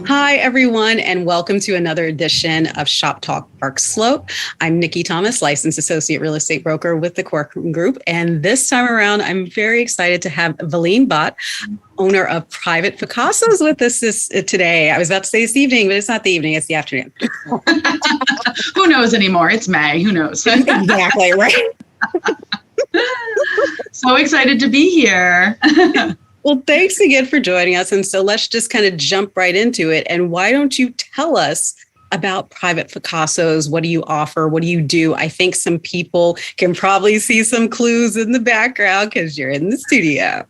Hi, everyone, and welcome to another edition of Shop Talk Park Slope. I'm Nikki Thomas, licensed associate real estate broker with the Corcoran Group. And this time around, I'm very excited to have Valine Bott, owner of Private Picassos, with us today. I was about to say this evening, but it's not the evening, it's the afternoon. Who knows anymore? It's May. Who knows? Exactly, right? So excited to be here. Well, thanks again for joining us. And so let's just kind of jump right into it. And why don't you tell us about Private Picassos? What do you offer? What do you do? I think some people can probably see some clues in the background because you're in the studio.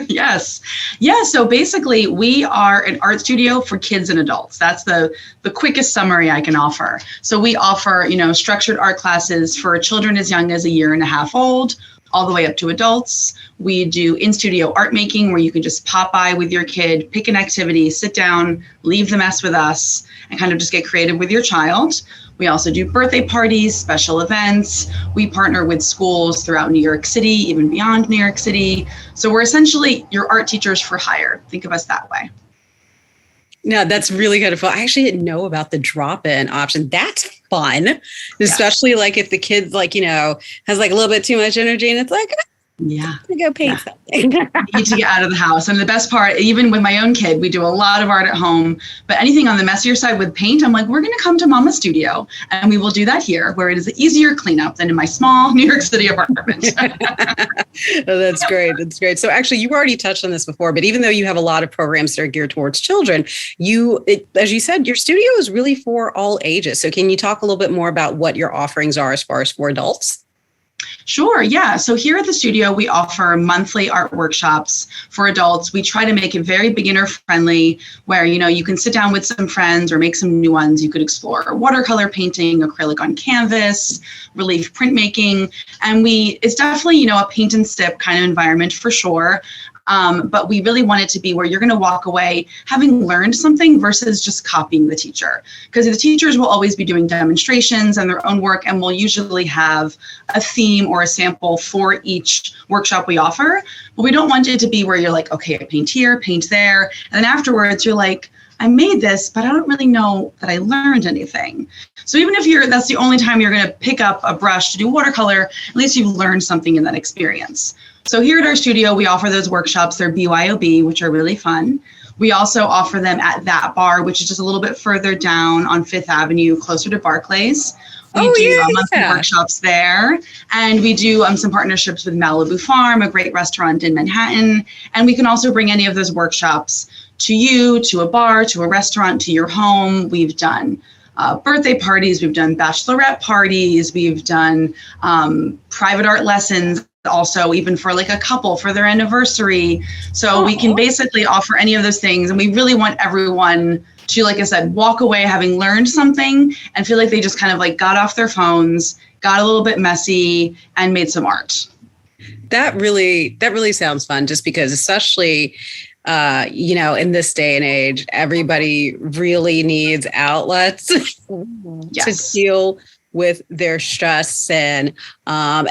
Yes. Yeah. So basically, we are an art studio for kids and adults. That's the quickest summary I can offer. So we offer, structured art classes for children as young as 1.5 years old, all the way up to adults. We do in-studio art making where you can just pop by with your kid, pick an activity, sit down, leave the mess with us, and kind of just get creative with your child. We also do birthday parties, special events. We partner with schools throughout New York City, even beyond New York City. So we're essentially your art teachers for hire. Think of us that way. No, that's really kind of fun. I actually didn't know about the drop-in option. That's fun, especially like if the kid's has like a little bit too much energy and it's like, I'm gonna go paint something. Need to get out of the house. And the best part, even with my own kid, we do a lot of art at home, but anything on the messier side with paint, I'm like, we're going to come to Mama's studio and we will do that here where it is an easier cleanup than in my small New York City apartment. Oh, that's great. That's great. So actually you already touched on this before, but even though you have a lot of programs that are geared towards children, as you said, your studio is really for all ages. So can you talk a little bit more about what your offerings are as far as for adults? Sure. Yeah. So here at the studio, we offer monthly art workshops for adults. We try to make it very beginner friendly where, you can sit down with some friends or make some new ones. You could explore watercolor painting, acrylic on canvas, relief printmaking. And it's definitely, a paint and sip kind of environment for sure. But we really want it to be where you're going to walk away having learned something versus just copying the teacher. Because the teachers will always be doing demonstrations and their own work, and we'll usually have a theme or a sample for each workshop we offer. But we don't want it to be where you're like, okay, I paint here, paint there. And then afterwards, you're like, I made this, but I don't really know that I learned anything. So even if that's the only time you're going to pick up a brush to do watercolor, at least you've learned something in that experience. So here at our studio, we offer those workshops. They're BYOB, which are really fun. We also offer them at That Bar, which is just a little bit further down on 5th Avenue, closer to Barclays. We do monthly workshops there. And we do some partnerships with Malibu Farm, a great restaurant in Manhattan. And we can also bring any of those workshops to you, to a bar, to a restaurant, to your home. We've done birthday parties. We've done bachelorette parties. We've done private art lessons. Also, even for like a couple for their anniversary. So we can basically offer any of those things. And we really want everyone to, like I said, walk away having learned something and feel like they just kind of like got off their phones, got a little bit messy and made some art. That really sounds fun, just because especially in this day and age, everybody really needs outlets to deal with their stress and not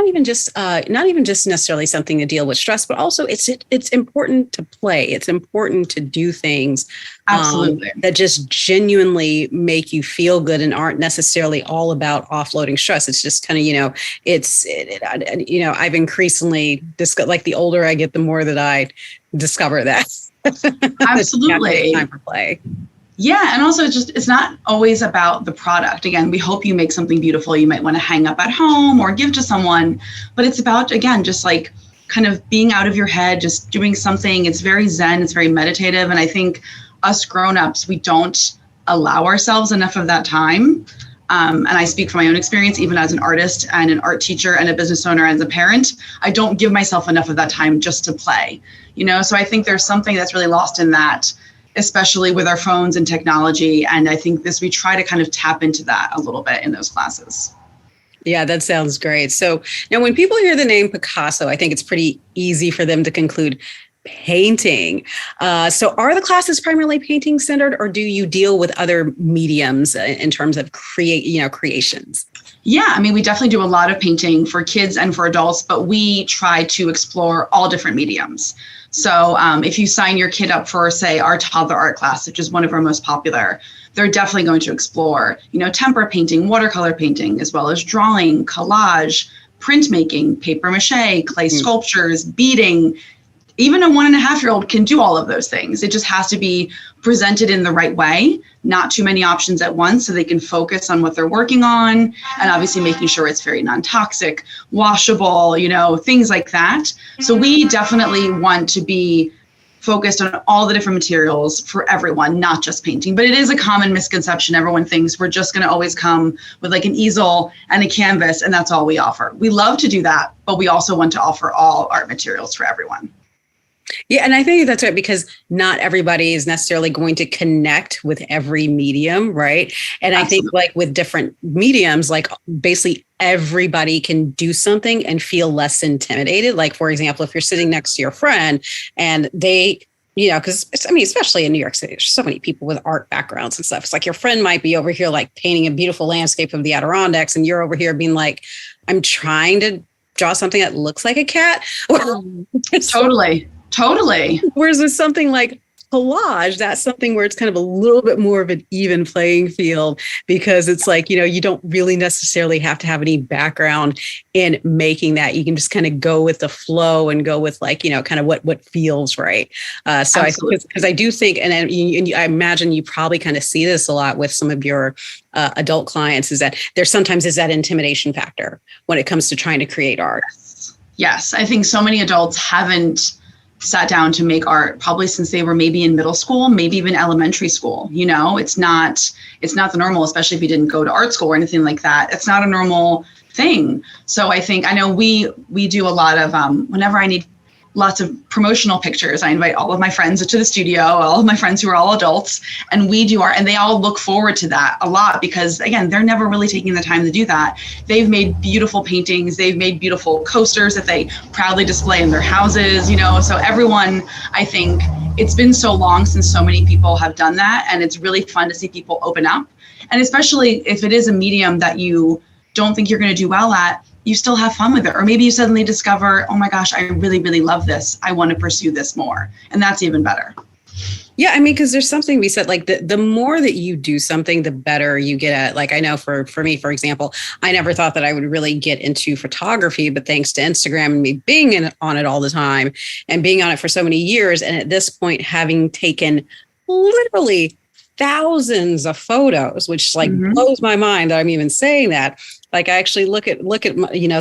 even just necessarily something to deal with stress, but also it's important to play. It's important to do things that just genuinely make you feel good and aren't necessarily all about offloading stress. It's just kind of, I've increasingly discovered, like the older I get, the more that I discover that. Absolutely. Time for play. Yeah. And also it's not always about the product. Again, we hope you make something beautiful you might want to hang up at home or give to someone, but it's about, again, just like kind of being out of your head, just doing something. It's very zen, it's very meditative. And I think us grownups, we don't allow ourselves enough of that time. And I speak from my own experience, even as an artist and an art teacher and a business owner and as a parent, I don't give myself enough of that time just to play, So I think there's something that's really lost in that, especially with our phones and technology. And I think we try to kind of tap into that a little bit in those classes. Yeah, that sounds great. So now when people hear the name Picasso, I think it's pretty easy for them to conclude painting. So are the classes primarily painting centered, or do you deal with other mediums in terms of creations? Yeah, I mean, we definitely do a lot of painting for kids and for adults, but we try to explore all different mediums. So if you sign your kid up for, say, our toddler art class, which is one of our most popular, they're definitely going to explore, tempera painting, watercolor painting, as well as drawing, collage, printmaking, paper mache, clay sculptures, beading. Even a 1.5-year-old can do all of those things. It just has to be presented in the right way, not too many options at once, so they can focus on what they're working on, and obviously making sure it's very non-toxic, washable, things like that. So we definitely want to be focused on all the different materials for everyone, not just painting. But it is a common misconception. Everyone thinks we're just going to always come with like an easel and a canvas, and that's all we offer. We love to do that, but we also want to offer all art materials for everyone. Yeah, and I think that's right, because not everybody is necessarily going to connect with every medium, right? And Absolutely. I think like with different mediums, like basically everybody can do something and feel less intimidated. Like, for example, if you're sitting next to your friend and they, because especially in New York City, there's so many people with art backgrounds and stuff. It's like your friend might be over here like painting a beautiful landscape of the Adirondacks, and you're over here being like, I'm trying to draw something that looks like a cat. Totally. Whereas with something like collage, that's something where it's kind of a little bit more of an even playing field, because it's like, you don't really necessarily have to have any background in making that. You can just kind of go with the flow and go with like, kind of what feels right. So Absolutely. I think because I do think, and I imagine you probably kind of see this a lot with some of your adult clients, is that there sometimes is that intimidation factor when it comes to trying to create art. Yes. I think so many adults haven't sat down to make art probably since they were maybe in middle school, maybe even elementary school. It's not the normal, especially if you didn't go to art school or anything like that. It's not a normal thing. So I know we do a lot of, whenever I need lots of promotional pictures, I invite all of my friends to the studio, all of my friends who are all adults, and we do art, and they all look forward to that a lot, because again, they're never really taking the time to do that. They've made beautiful paintings, they've made beautiful coasters that they proudly display in their houses, so everyone, I think it's been so long since so many people have done that, and it's really fun to see people open up. And especially if it is a medium that you don't think you're going to do well at, you still have fun with it. Or maybe you suddenly discover, oh my gosh, I really, really love this. I want to pursue this more. And that's even better. Yeah, because there's something we said, like the more that you do something, the better you get at. Like I know for me, for example, I never thought that I would really get into photography, but thanks to Instagram and me being on it all the time and being on it for so many years. And at this point, having taken literally thousands of photos, which like blows my mind that I'm even saying that. Like I actually look at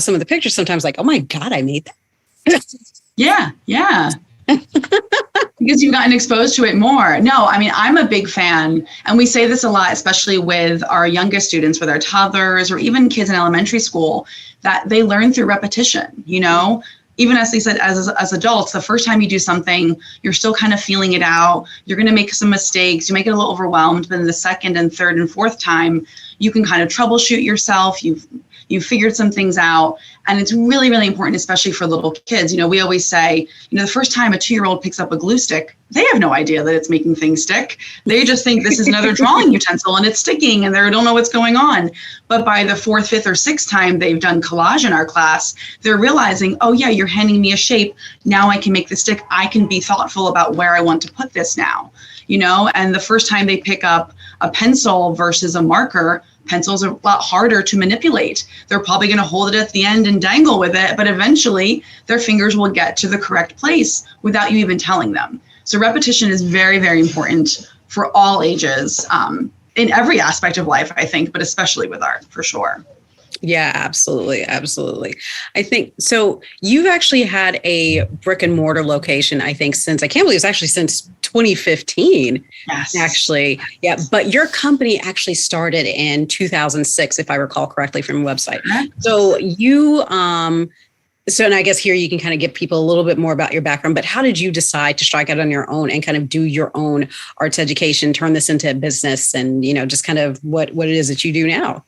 some of the pictures sometimes, like, oh my God, I made that. Yeah. Because you've gotten exposed to it more. No, I'm a big fan, and we say this a lot, especially with our youngest students, with our toddlers or even kids in elementary school, that they learn through repetition, Even as they said, as adults, the first time you do something, you're still kind of feeling it out. You're going to make some mistakes. You might get a little overwhelmed, but then the second and third and fourth time, you can kind of troubleshoot yourself. You've figured some things out. And it's really, really important, especially for little kids. We always say, the first time a 2-year-old picks up a glue stick, they have no idea that it's making things stick. They just think this is another drawing utensil and it's sticking and they don't know what's going on. But by the 4th, 5th, or 6th time they've done collage in our class, they're realizing, oh yeah, you're handing me a shape. Now I can make the stick. I can be thoughtful about where I want to put this now. And the first time they pick up a pencil versus a marker, pencils are a lot harder to manipulate. They're probably going to hold it at the end and dangle with it, but eventually their fingers will get to the correct place without you even telling them. So repetition is very, very important for all ages, in every aspect of life, I think, but especially with art, for sure. Yeah, absolutely. Absolutely. I think so. You've actually had a brick and mortar location, I think, since I can't believe it's actually since 2015. Yes. Actually. Yeah. But your company actually started in 2006, if I recall correctly from the website. So and I guess here you can kind of give people a little bit more about your background, but how did you decide to strike out on your own and kind of do your own arts education, turn this into a business and, just kind of what it is that you do now?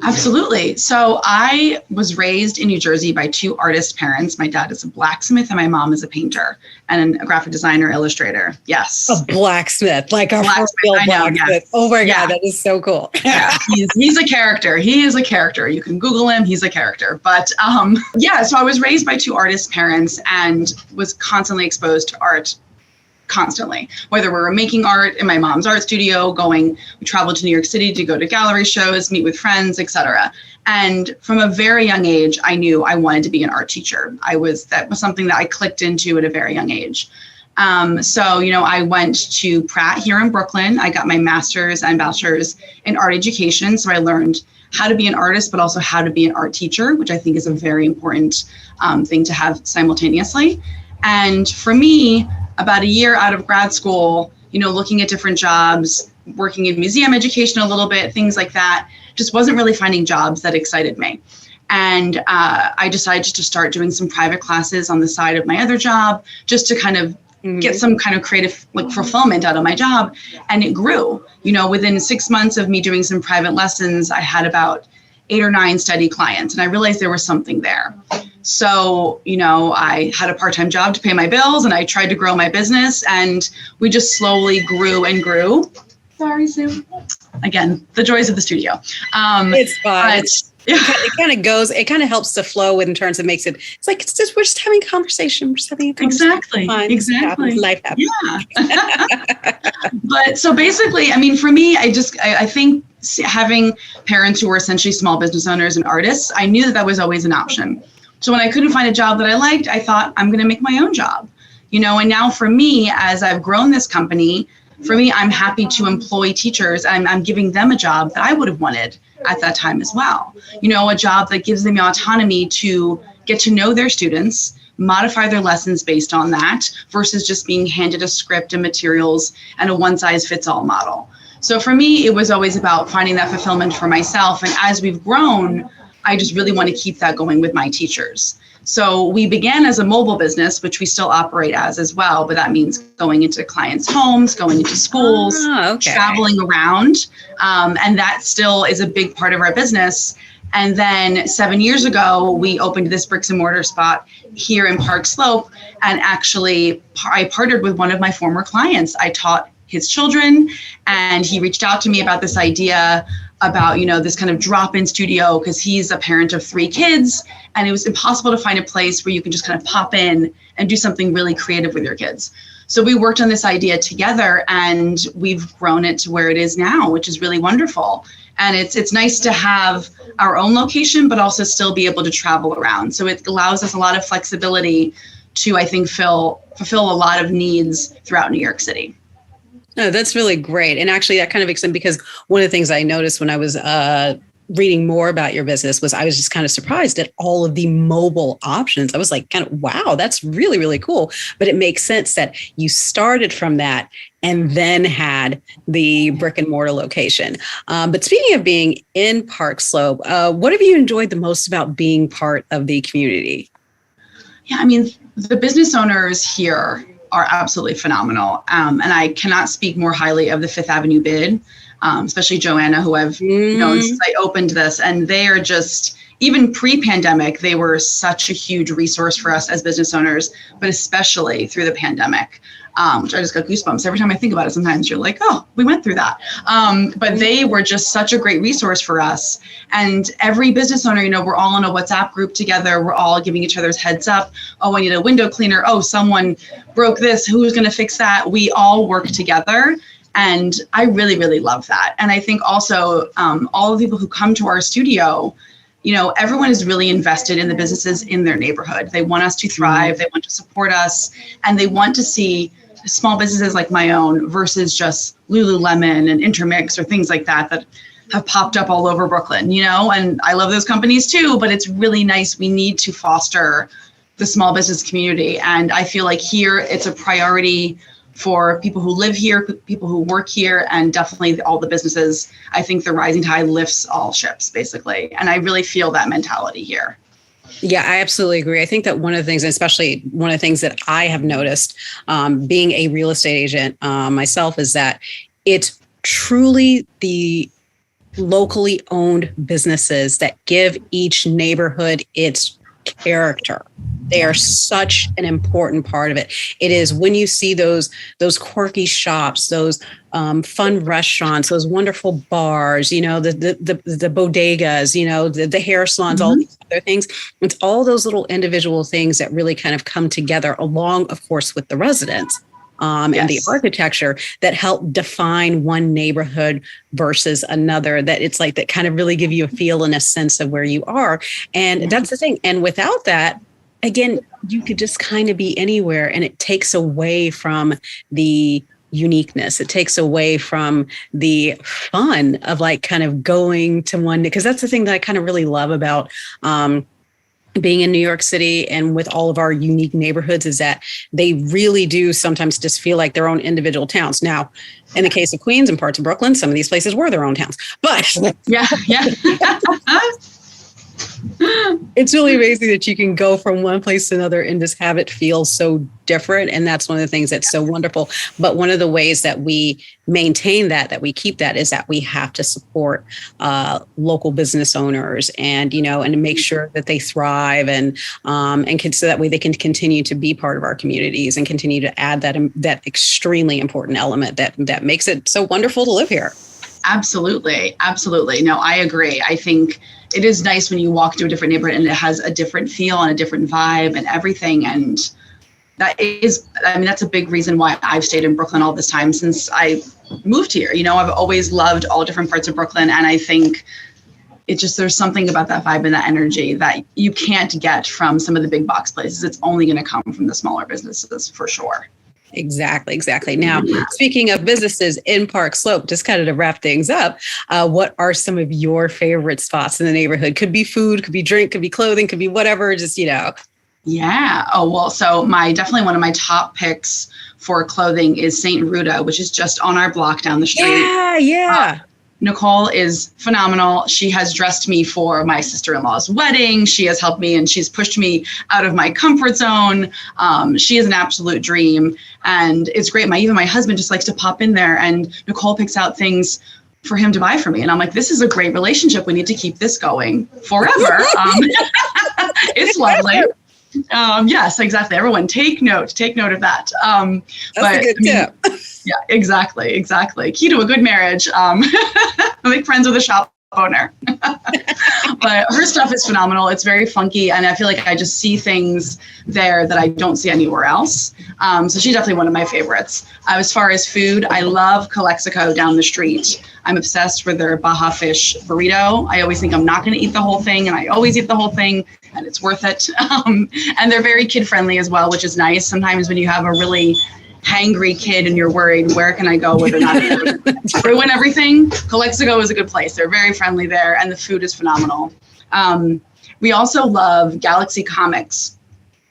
Absolutely. So I was raised in New Jersey by two artist parents. My dad is a blacksmith and my mom is a painter and a graphic designer, illustrator. Yes. A blacksmith, like a real blacksmith. Yes. Oh my God, that is so cool. Yeah, he's a character. He is a character. You can Google him. He's a character. But so I was raised by two artist parents and was constantly exposed to art. Constantly, whether we were making art in my mom's art studio, we traveled to New York City to go to gallery shows, meet with friends, etc. And from a very young age, I knew I wanted to be an art teacher. That was something that I clicked into at a very young age. I went to Pratt here in Brooklyn. I got my master's and bachelor's in art education. So I learned how to be an artist, but also how to be an art teacher, which I think is a very important thing to have simultaneously. And for me, about a year out of grad school, looking at different jobs, working in museum education a little bit, things like that, just wasn't really finding jobs that excited me. And I decided to start doing some private classes on the side of my other job, just to kind of get some kind of creative fulfillment out of my job. And it grew. Within 6 months of me doing some private lessons, I had about 8 or 9 steady clients, and I realized there was something there. So, I had a part-time job to pay my bills, and I tried to grow my business, and we just slowly grew and grew. Sorry, Sue. Again, the joys of the studio. It's fine. It kind of helps to flow in terms of we're just having a conversation. We're just having a conversation. Exactly. Life happens. Yeah. But so basically, for me, I think having parents who were essentially small business owners and artists, I knew that was always an option. So when I couldn't find a job that I liked, I thought I'm going to make my own job, and now for me, as I've grown this company, I'm happy to employ teachers, and I'm giving them a job that I would have wanted at that time as well. A job that gives them the autonomy to get to know their students, modify their lessons based on that, versus just being handed a script and materials and a one-size-fits-all model. So for me, it was always about finding that fulfillment for myself. And as we've grown, I just really want to keep that going with my teachers. So we began as a mobile business, which we still operate as well, but that means going into clients' homes, going into schools, traveling around. And that still is a big part of our business. And then 7 years ago, we opened this bricks and mortar spot here in Park Slope. And actually, I partnered with one of my former clients. I taught his children, and he reached out to me about this idea about, this kind of drop-in studio, because he's a parent of 3 kids, and it was impossible to find a place where you can just kind of pop in and do something really creative with your kids. So we worked on this idea together, and we've grown it to where it is now, which is really wonderful. And it's nice to have our own location, but also still be able to travel around. So it allows us a lot of flexibility to, I think, fulfill a lot of needs throughout New York City. No, that's really great. And actually that kind of makes sense, because one of the things I noticed when I was reading more about your business was I was just kind of surprised at all of the mobile options. I was like, kind of, wow, that's really, really cool. But it makes sense that you started from that and then had the brick and mortar location. But speaking of being in Park Slope, what have you enjoyed the most about being part of the community? Yeah, the business owners here are absolutely phenomenal. And I cannot speak more highly of the Fifth Avenue bid, especially Joanna, who I've known since I opened this. And they are just, even pre-pandemic, they were such a huge resource for us as business owners, but especially through the pandemic, which I just got goosebumps every time I think about it. Sometimes you're like, oh, we went through that. But they were just such a great resource for us. And every business owner, we're all in a WhatsApp group together. We're all giving each other's heads up. Oh, I need a window cleaner. Oh, someone broke this. Who's going to fix that? We all work together. And I really, really love that. And I think also all the people who come to our studio, everyone is really invested in the businesses in their neighborhood. They want us to thrive. They want to support us. And they want to see small businesses like my own versus just Lululemon and Intermix or things like that have popped up all over Brooklyn, and I love those companies too, but it's really nice. We need to foster the small business community. And I feel like here it's a priority for people who live here, people who work here, and definitely all the businesses. I think the rising tide lifts all ships, basically. And I really feel that mentality here. Yeah, I absolutely agree. I think that one of the things, especially one of the things that I have noticed being a real estate agent myself, is that it's truly the locally owned businesses that give each neighborhood its character. They are such an important part of it. It is when you see those quirky shops, those fun restaurants, those wonderful bars, the bodegas, the hair salons, all these other things. It's all those little individual things that really kind of come together along, of course, with the residents. And the architecture that help define one neighborhood versus another, that it's like that kind of really give you a feel and a sense of where you are. And that's the thing. And without that, again, you could just kind of be anywhere, and it takes away from the uniqueness. It takes away from the fun of like kind of going to one, because that's the thing that I kind of really love about being in New York City and with all of our unique neighborhoods, is that they really do sometimes just feel like their own individual towns. Now, in the case of Queens and parts of Brooklyn, some of these places were their own towns, but yeah. It's really amazing that you can go from one place to another and just have it feel so different. And that's one of the things that's so wonderful. But one of the ways that we maintain that we keep that, is that we have to support local business owners and make sure that they thrive and so that way they can continue to be part of our communities and continue to add that extremely important element that makes it so wonderful to live here. Absolutely. Absolutely. No, I agree. I think it is nice when you walk to a different neighborhood and it has a different feel and a different vibe and everything. And that's a big reason why I've stayed in Brooklyn all this time since I moved here. I've always loved all different parts of Brooklyn. And I think there's something about that vibe and that energy that you can't get from some of the big box places. It's only going to come from the smaller businesses for sure. Exactly. Now, speaking of businesses in Park Slope, just kind of to wrap things up, what are some of your favorite spots in the neighborhood? Could be food, could be drink, could be clothing, could be whatever, Yeah. Oh, well, so definitely one of my top picks for clothing is St. Ruta, which is just on our block down the street. Yeah. Nicole is phenomenal. She has dressed me for my sister-in-law's wedding. She has helped me and she's pushed me out of my comfort zone. She is an absolute dream. And it's great. Even my husband just likes to pop in there, and Nicole picks out things for him to buy for me. And I'm like, this is a great relationship. We need to keep this going forever. It's lovely. Yes, exactly. Everyone take note of that. That's a good tip. Yeah, exactly. Key to a good marriage. Make friends with a shop owner. But her stuff is phenomenal. It's very funky. And I feel like I just see things there that I don't see anywhere else. So she's definitely one of my favorites. As far as food, I love Calexico down the street. I'm obsessed with their Baja fish burrito. I always think I'm not going to eat the whole thing, and I always eat the whole thing, and it's worth it. And they're very kid friendly as well, which is nice. Sometimes when you have a really hangry kid and you're worried, where can I go where they're not going to ruin everything? Calexico is a good place. They're very friendly there, and the food is phenomenal. We also love Galaxy Comics,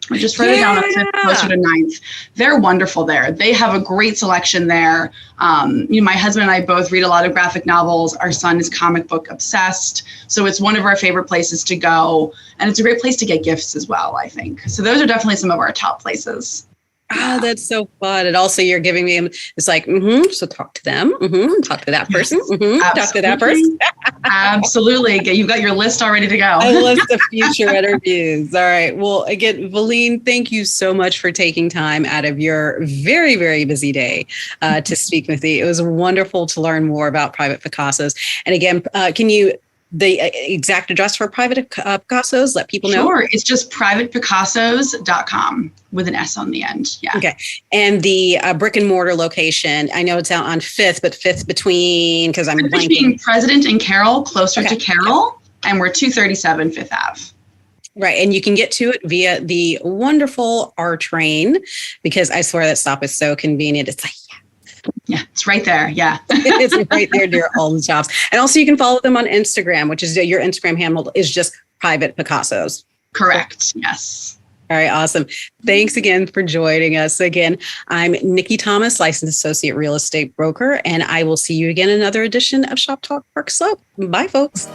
which is further down on 5th, closer to 9th. They're wonderful there. They have a great selection there. My husband and I both read a lot of graphic novels. Our son is comic book obsessed. So it's one of our favorite places to go. And it's a great place to get gifts as well, I think. So those are definitely some of our top places. Oh, that's so fun. And also you're giving me, it's like, so talk to them, talk to that person, talk to that person. Absolutely. You've got your list all ready to go. A list of future interviews. All right. Well, again, Valine, thank you so much for taking time out of your very, very busy day to speak with me. It was wonderful to learn more about Private Picassos. And again, can you, the exact address for Private Picassos, let people know? Sure. It's just privatepicassos.com with an S on the end. Yeah. Okay. And the brick and mortar location, I know it's out on 5th, but 5th between, because I'm blanking. Between President and Carroll, closer to Carroll, and we're 237 5th Ave. Right. And you can get to it via the wonderful R train, because I swear that stop is so convenient. It's like, yeah, it's right there. Yeah. It's right there near all the shops. And also you can follow them on Instagram, which is your Instagram handle is just Private Picassos. Correct. Yes. All right. Awesome. Thanks again for joining us. Again, I'm Nikki Thomas, licensed associate real estate broker, and I will see you again in another edition of Shop Talk Park Slope. Bye, folks.